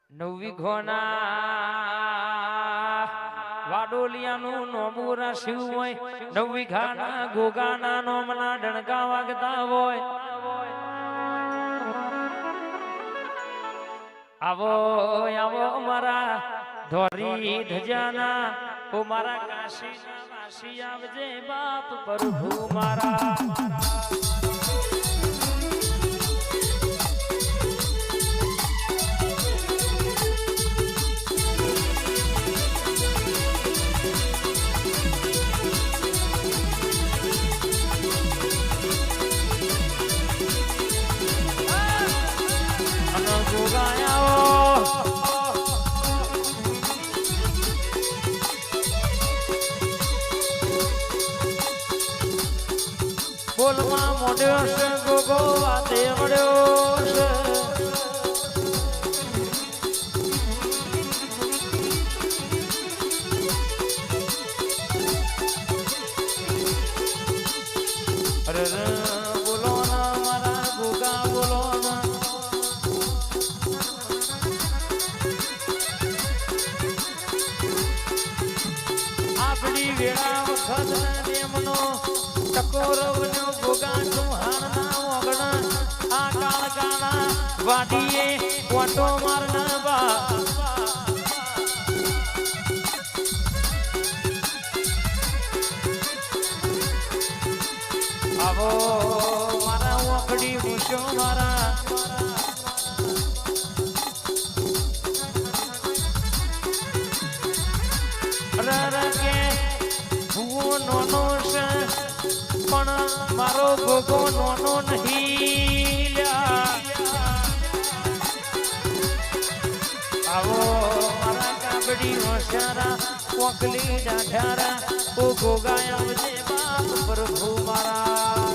નવી ઘોના વાડોલિયાનું નોમું રાખ્યું હોય, નવી ઘાના ગોગાના નોમના ડણકા વાગતા હોય. આવો આવો મારા ધોરી ધજાના, ઓ મારા કાશીના વાસી આવજે બાપ પ્રભુ મારા. બોલમાં મોઢ્યો છે ગોગો વાતે મળ્યો છે. અરે બોલો ના મારા ગોગા બોલો ના. આપડી વેળા વખત દેમનો ટકોરો બન્યો ગોગા ચુહાણના ઓગણ. આ કાળ કાળા વાડીએ કોટો મારના બા. આવો મારા ઓખડી મૂછો મારા. કે ભૂવો નોનો છે પણ મારો ગોગો નોનો નહીં. આવો મારા કાબડી હોશિયારા કોકલી ડાઢારા, ઓ ગોગા આવજે બાપ પ્રભુ મારા.